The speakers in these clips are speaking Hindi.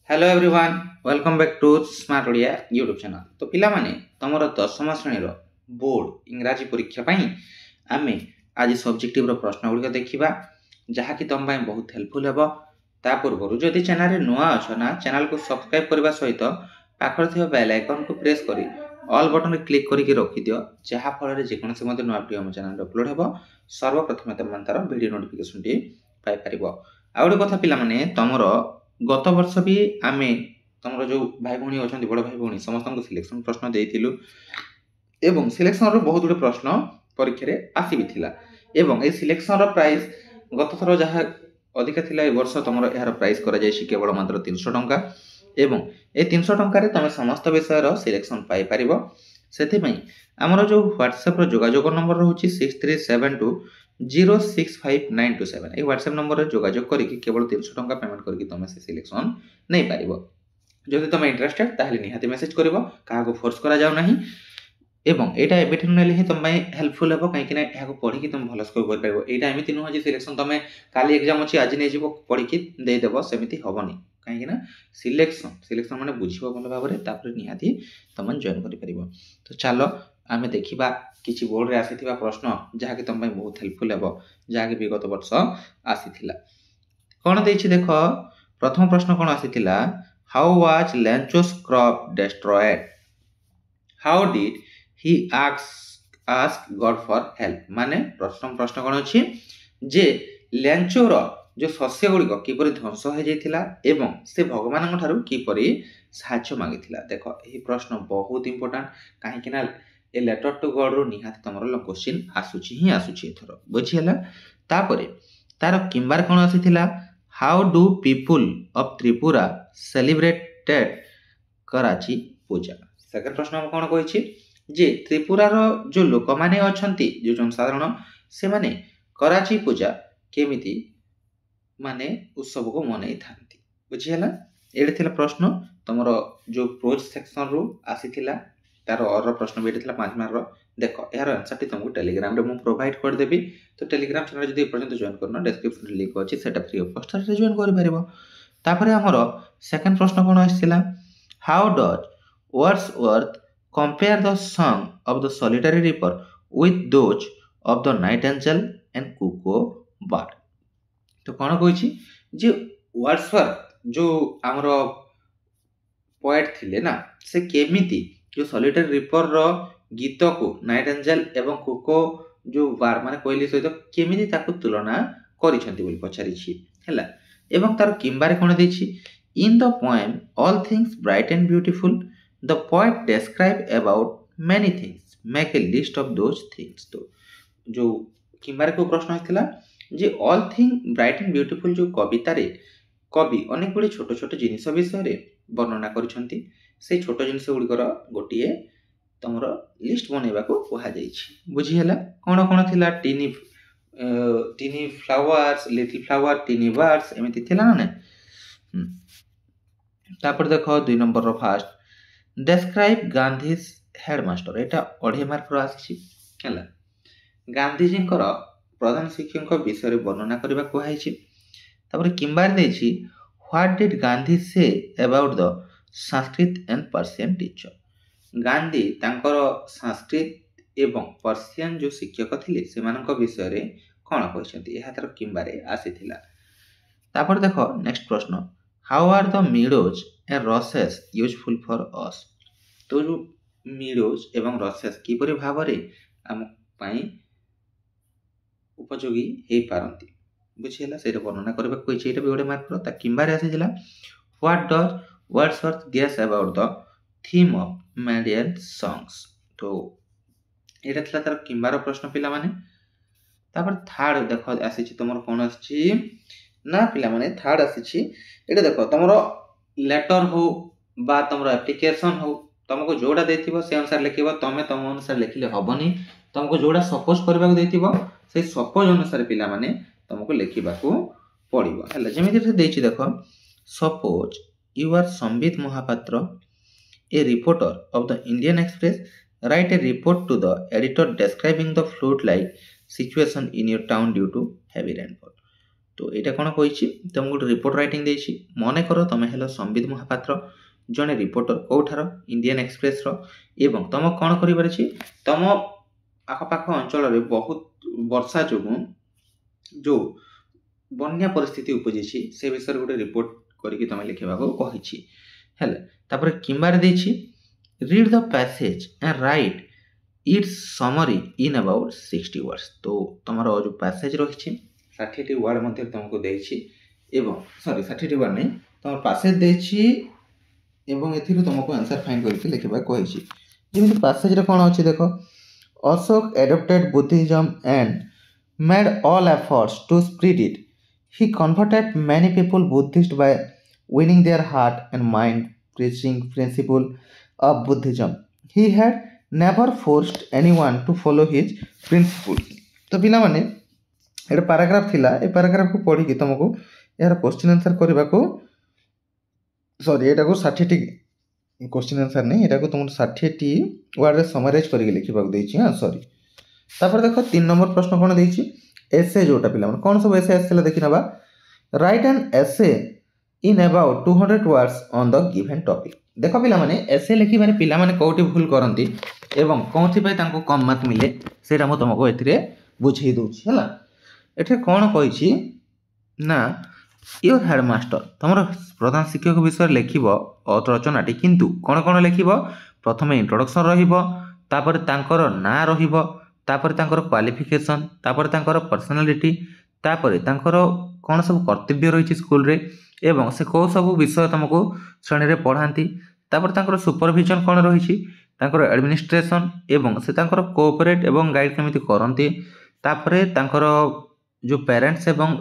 Hello everyone welcome back to smart Odia YouTube channel. तो पिला माने तमर 10मा श्रेणी रो बोर्ड इंग्राजी परीक्षा पई आमे आज सब्जेक्टिव रो प्रश्न गुडी देखिबा जहा कि तम पई बहुत हेल्पफुल हेबो। ता पूर्व जदि चैनल रे नुआ अछ ना चैनल को सब्सक्राइब करबा सहित पाखर थियो बेल आइकन को प्रेस करी ऑल बटन रे क्लिक करी के रखि दियो जहा फल रे जे कोनसे नुआ वीडियो हम चैनल रे अपलोड हेबो सर्वप्रथम तम तार वीडियो नोटिफिकेशन टी पाई परिबो। आ गोटे कथा पिला माने तमरो गत वर्ष भी आमे तमरो जो भाई भौणी अछंती बड़ भाई भौणी समस्त को सिलेक्शन प्रश्न देइथिलु एवं सिलेक्शन रो बहुत गुडे प्रश्न परीक्षा रे आसी भी थिला एवं ए सिलेक्शन रो प्राइस गत थरो जहा अधिक थिला ए वर्ष तमरो एहार प्राइस करा जायछि केवल मात्र 300 टंका एवं ए 300 टंका रे तमे समस्त विषय रो सिलेक्शन पाई परिबो। सेथि पई हमरो जो WhatsApp रो जोगाजोग नंबर रहउछि 6372 065927 ए WhatsApp नंबर रे जोगाजोग करी केवल 300 टंका पेमेंट करी तमे से सिलेक्शन नै पारिबो। जदि तमे इंटरेस्टेड ताहले निहाती मेसेज करिवो काहा को फोर्स करा जाउ नाही एवं एटा एबेठन नेले ही तम पई हेल्पफुल हेबो काहे कि ना एहा को पढी कि तम भल स्कोर कर पाइबो। एटा एमिति नुह जे सिलेक्शन तमे काली एग्जाम अछि आज नै जीवो पढी कि दे देबो सेमिति हबोनी काहे कि ना सिलेक्शन माने बुझिबो भल भाबरे तापर निहाती तम जॉइन करि परिबो। तो चलो आमे देखिबा किछि बोर्ड रे आसीथिबा प्रश्न जहा कि तम पई बहुत हेल्पफुल हेबो जहा कि विगत वर्ष आसीथिला। कोन दैछि देखो प्रथम प्रश्न कोन आसीथिला how was Lencho's crop destroyed how did he ask God for help माने प्रश्न कोन अछि जे लेंचोर जो शस्य गुडी किपरि ध्वंस हो जाइथिला एवं से भगवान ठारू किपरि साहाय्य मागिथिला। देखो एही प्रश्न बहुत इंपोर्टेंट काहे कि ना ए लेटर टू गॉड रो निहात तमरो क्वेश्चन आसुची एथरो बुझियला। तापरे तार किंबार कोन आसीथिला how do people of Tripura celebrated Kharchi Puja. Second प्रश्न हम कोन कहिछि जे त्रिपुरा रो जो लोक माने अछंती जो जनसाधारण से माने कराची पूजा केमिति माने उत्सव को मनाई थांती बुझियला। एडे थिला प्रश्न तमरो जो प्रोज सेक्शन रो आसीथिला तार और प्रश्न बेटे थिला 5 मार्क रो। देखो यार आंसर टी तुमको टेलीग्राम रे मु प्रोवाइड कर देबी तो टेलीग्राम चैनल जदी पर्यंत जॉइन करनो डिस्क्रिप्शन लिंक अछि सेटा फ्री ऑफ कॉस्ट रे जॉइन करि परिबो। तापरे हमरो सेकंड प्रश्न कोन आसीथिला how does Wordsworth compare the song of the solitary reaper with those of the nightingale and cuckoo bird। तो कौन कहिछि जे वर्ड्सवर्थ जो हमरो पोएट थिले ना से केमिति जो सॉलिटरी रिपर रो गीत को नाइटिंगेल एवं कुको जो बार माने कोइली सहित केमिति ताकू तुलना करिसंती बोली पछारिछि हैला। एवं तार किंबारे कोन दैछि in the poem all things bright and beautiful the poet describe about many things make a list of those things। तो जो किंबारे को प्रश्न आथिला जे all thing bright and beautiful जो कविता रे कवि अनेक गुडी छोट छोट जिनिस विषय रे वर्णना करिसंती से छोट जिनिस गुडी कर गोटिए तमरो लिस्ट बनेबा को कहा जाईछि बुझी हला। कोन कोन थिला tiny flowers little flower tiny birds एमिति थिला ना। तापर देखो 2 नंबर रो फर्स्ट describe Gandhi's headmaster एटा 2.5 मार्क रो आछि हैला। गांधी जी कर प्रधान शिक्षक विषय रे वर्णना करबा को हाइछि। तापर किंबार दैछि what did Gandhi say about the Sanskrit and Persian teacher. Gandhi तांकर संस्कृत एवं पर्शियन जो शिक्षक थिले सेमानक विषय रे कोन कहिसंती एहा तर किंबारे आसीथिला। तापर देखो नेक्स्ट प्रश्न how are the meadows and grasses useful for us. तो जो मीडोज एवं रसेस किपरि भाबरे हम पई उपयोगी हे पारंती बुझियला सेरे वर्णना करबा कोइ छैटा भी ओडे मार्क ता किंबारे आसीजिला what does Wordsworth guess about the theme of maiden songs. तो एटा थला तार किंबार प्रश्न पिला माने। तापर थर्ड देखो आसीछि तमरो कोन आछि ना पिला माने थर्ड आसीछि एटा देखो तमरो लेटर हो बा तमरो एप्लीकेशन हो तुमको जोड़ा देथिबो से अनुसार लिखिबो तमे तम अनुसार लिखिले हबनी तुमको जोड़ा सपोज करबा को देथिबो से सपोज अनुसार पिला माने तुमको लिखिबा को पड़िबो हला। जेमिति से देछि देखो suppose you are Sambit Mahapatra a reporter of the Indian express write a report to the editor describing the flood like situation in your town due to heavy rainfall. तो এইটা କ'ଣ କହିଛି ତମକୁ ଗୋଟେ ରିପୋର୍ଟ ରାଇଟିଂ ଦେଇଛି। ମନେକର ତମେ ହେଲ ସମ୍ବିତ ମହାପାତ୍ର, ଜଣେ ରିପୋର୍ଟର କୋଉଠାର ଇଣ୍ଡିଆନ୍ ଏକ୍ସପ୍ରେସର, ଏବଂ ତମ କ'ଣ କରିବାର ଅଛି ତମ ଆଖପାଖ ଅଞ୍ଚଳରେ ବହୁତ ବର୍ଷା ଯୋଗୁଁ ଯେଉଁ ବନ୍ୟା ପରିସ୍ଥିତି ଉପୁଜିଛି ସେ ବିଷୟରେ ଗୋଟେ ରିପୋର୍ଟ କରିକି ତମେ ଲେଖିବାକୁ କହିଛି ହେଲା। ତାପରେ କିମ୍ବାରେ ଦେଇଛି read the passage and write its summary in about 60 words। ତ ତମର ଯେଉଁ ପ୍ୟାସେଜ ରହିଛି 60ଟି ୱାର୍ଡ଼ ମଧ୍ୟରେ ତମକୁ ଦେଇଛି ଏବଂ 60ଟି ୱାର୍ଡ଼ ନାହିଁ, ତମର ପ୍ୟାସେଜ ଦେଇଛି ଏବଂ ଏଥିରୁ ତମକୁ ଆନ୍ସର ଫାଇଣ୍ଡ କରିକି ଲେଖିବାକୁ କହିଛି। ଯେମିତି ପ୍ୟାସେଜରେ କ'ଣ ଅଛି ଦେଖ, Ashok adopted Buddhism and made all efforts to spread it. He converted many people Buddhist by winning their heart and mind, preaching principle of Buddhism. He had never forced anyone to follow his principles। तो ପିଲାମାନେ ଏଇଟା ପାରାଗ୍ରାଫ ଥିଲା, ଏ ପାରାଗ୍ରାଫକୁ ପଢ଼ିକି ତୁମକୁ ଏହାର କ୍ୱେଶ୍ଚିନ୍ ଆନ୍ସର କରିବାକୁ ଏଇଟାକୁ 60ଟି क्वेश्चन आंसर नहीं, एटा को तुम 60टी वर्ड रे समराइज करके लिखिबाक देछि। सॉरी तापर देखो 3 नंबर प्रश्न कोन देछि एसे, जोटा पिला मन कोन सब एसे आसला देखि नबा। Right an essay in about 200 words on the given topic. देखो पिला माने एसे लिखि माने पिला माने कोठी भूल करंती एवं कोथि पय तांको कम मार्क मिले सेटा म तुमको एथिरे बुझेई दोछि हला। एठे कोन कहिछि ना योर हेडमास्टर तुमर प्रधान शिक्षक विषय लिखिब रचनाटी, किंतु कौन कौन लिखिब प्रथम इंट्रोडक्शन रहिबो, तापर तांकर ना रहिबो, तापर तांकर क्वालिफिकेशन, तापर तांकर पर्सनालिटी, तापर तांकर कौन सब कर्तव्य रही स्कूल रे एवं से को सब विषय तुमको श्रेणी रे पढ़ाती, तापर तांकर सुपरविजन कौन रही, तांकर एडमिनिस्ट्रेशन एवं से तांकर कोऑपरेट एवं गाइड केमिति करंती, तापर तांकर जो पेरेंट्स एवं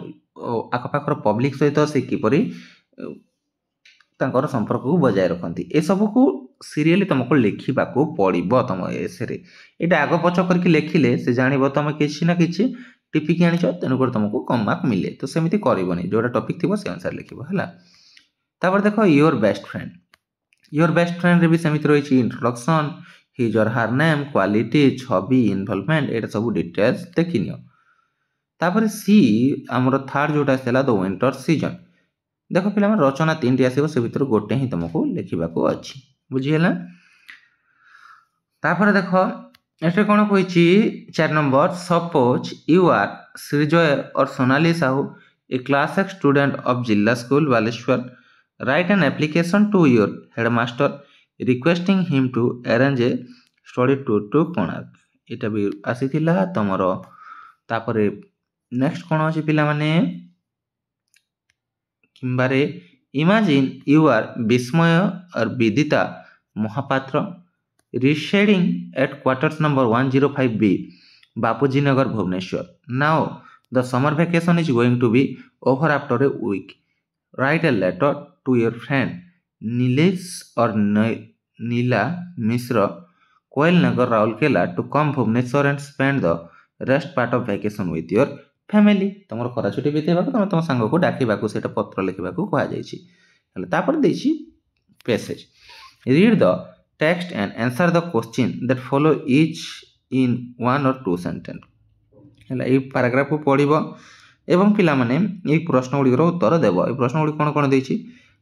आखपाखर पब्लिक सहित से किपरि तांकर संपर्क को बजाय रखती, ए सब को सीरियली तुमको लिखा पड़ो। तुम एसे ये आग पछ करके लिखिले से जानव तुम किसी ना कि टिपिक आनीच, तेणुक तुमको कम मार्क मिले। तो सेमती करनी, जोटा टॉपिक थी से अनुसार लिख है। तापर देख your best friend, your best friend रे भी सेमती रही इंट्रोडक्शन, हिज और हार नेम, क्वालिटी, छवि, इनवॉल्वमेंट, ये सब डिटेल्स देखि नियो। तापर सी आमर थर्ड जोटा आसला द विंटर सीजन। देख पिला रचना 3टी आसो, से भीतर गोटे ही तुमको लिखा अच्छी, बुझीगला। तापर देख एटे कौन कही 4 नंबर, suppose you are Shreejay or Sonali Sahu a class 6 student of Zilla school Baleswar. Write an application to your headmaster requesting him to arrange a study tour to Konark. यहाँ भी आसी तुमर। तापर नेक्स्ट कौन अच्छी पिला माने किंबारे imagine you are Vismay or Vidita Mahapatra residing at quarters number 105B Bapuji Nagar Bhubaneswar. Now the summer vacation is going to be over after a week. Write a letter to your friend Nilesh or Nila Mishra Koyal Nagar Rourkela to come Bhubaneswar and spend the rest part of vacation with your family. तुम खरा छुट्टी बीतेबा तुम तुम सांग को डाकवा से पत्र लिखा कहुई। Passage read the text and answer the question that follow each in 1 or 2 sentence. ये पैराग्राफ को पढ़ एवं पिला माने ये प्रश्न गुड़िकर उत्तर देव। ये प्रश्न गुड़ी कौन कौन देछि,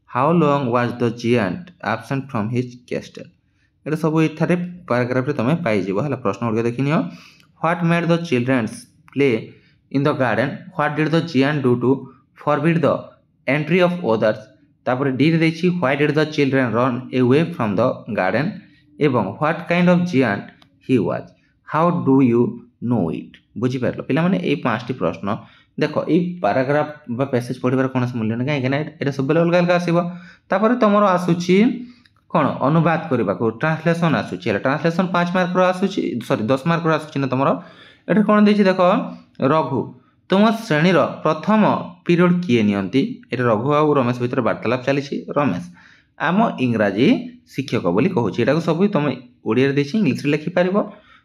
how long was the giant absent from his castle. ये सब ये पैराग्राफ तुम पाइज है। प्रश्न गुड़िक देखि neo. What made the children's play in the garden, what did the giant do to forbid the entry of others। तापर डी देखी why did the children run away from the garden एवं what kind of giant he was, how do you know it। बुझी पारलो पिला माने ए 5टी प्रश्न देख ए पैराग्राफ बा पैसेज पढ़िबार कोन मूल्य नै, काहे ना एटा सब बेले अलग अलग आसीबो। तापर तमरो आसुची कोन अनुवाद करबा को ट्रांसलेशन आसुची, ट्रांसलेशन 5 मार्क रो आसुची, सॉरी 10 मार्क रो आसुची ना। तमरो एटा कोन देछि देखो, रघु तुम श्रेणी प्रथम पीरियड किए नियंती। ये रघु आ रमेश भीतर वार्तालाप चली। रमेश आम इंग्राजी शिक्षक बोली कहूँ, यहाँ सब तुम ओडिया देछि इंग्लिश लिखिपार।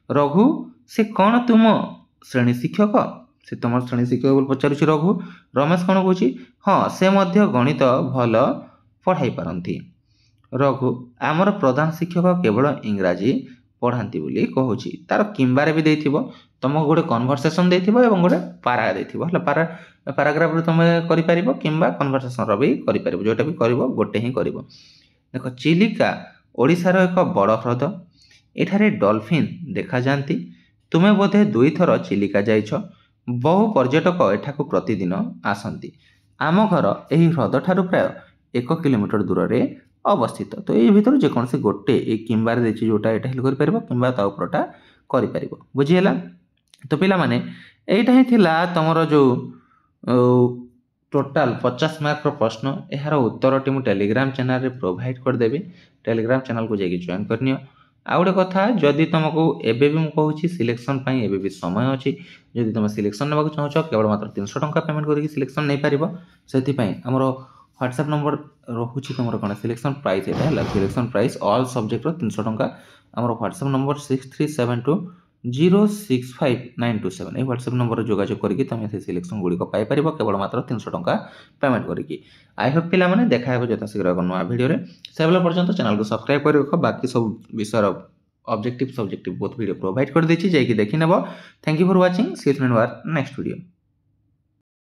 रघु से कौन तुम श्रेणी शिक्षक, से तुम श्रेणी शिक्षक बोली पचारुछि रघु। रमेश कौन कहूँ, हाँ से मध्य गणित भल पढ़ाई पारती। रघु आमर प्रधान शिक्षक केवल इंग्राजी पढ़ाती बोली कहूँ तार किंबारे भी देथिबो तुमको गोटे कन्वर्सेशन देथिबो एवं गोटे पारा देथिबो हला पाराग्राफ रे तुम करि परिबो किंबा कन्वर्सेशन रो भी करि परिबो जोटा भी करिवो गोटे ही करिवो। देखो चिलिका ओडिशार एक बड़ ह्रद एठारे डॉल्फिन देखा जाती तुमे बोधे 2 थर चिलिका जाइछ बहु पर्यटक एठाकू प्रतिदिन आसती आम घर यही ह्रद ठारू प्राय 1 किलोमीटर दूर रे अवस्थित तो ये भितर जेकोसी गोटे किंबार देछि जोटा एटा हेल करि परिबो किंबा ता उपरटा करि परिबो बुझिहेला। तो पिला माने एइटा ही थिला तमरो जो टोटाल 50 मार्क रो प्रश्न एहार उत्तर टी मु टेलीग्राम चैनल रे प्रोवाइड कर देबी टेलीग्राम चैनल को जाके जॉइन करनियो। आ गोटे कथा जदि तुमको एबे भी मु कहूँ सिलेक्शन पई एबे भी समय अछि जदि तुम सिलेक्शन नेबाक चाहछ केवल मात्र 300 टंका पेमेंट करके सिलेक्शन नै परिबो सेति पई हमरो व्हाट्सएप नंबर रहुछि तुमरो कोन सिलेक्शन प्राइस एटा हला सिलेक्शन प्राइस ऑल सब्जेक्ट रो 300 टंका हमरो व्हाट्सएप नंबर 6372065927 ए व्हाट्सएप नंबर जोगाजोग करके तुम से सिलेक्शन गुडी को पाई परिबो केवल मात्र 300 टंका पेमेंट करके। आई होप पिला माने देखा हेबो जता शीघ्र एक नया वीडियो रे सेबला पर्यंत चैनल को सब्सक्राइब कर रखो बाकी सब विषय objective subjective both video provide कर देछि जाई कि देखि नेबो। Thank you for watching see you in our next video.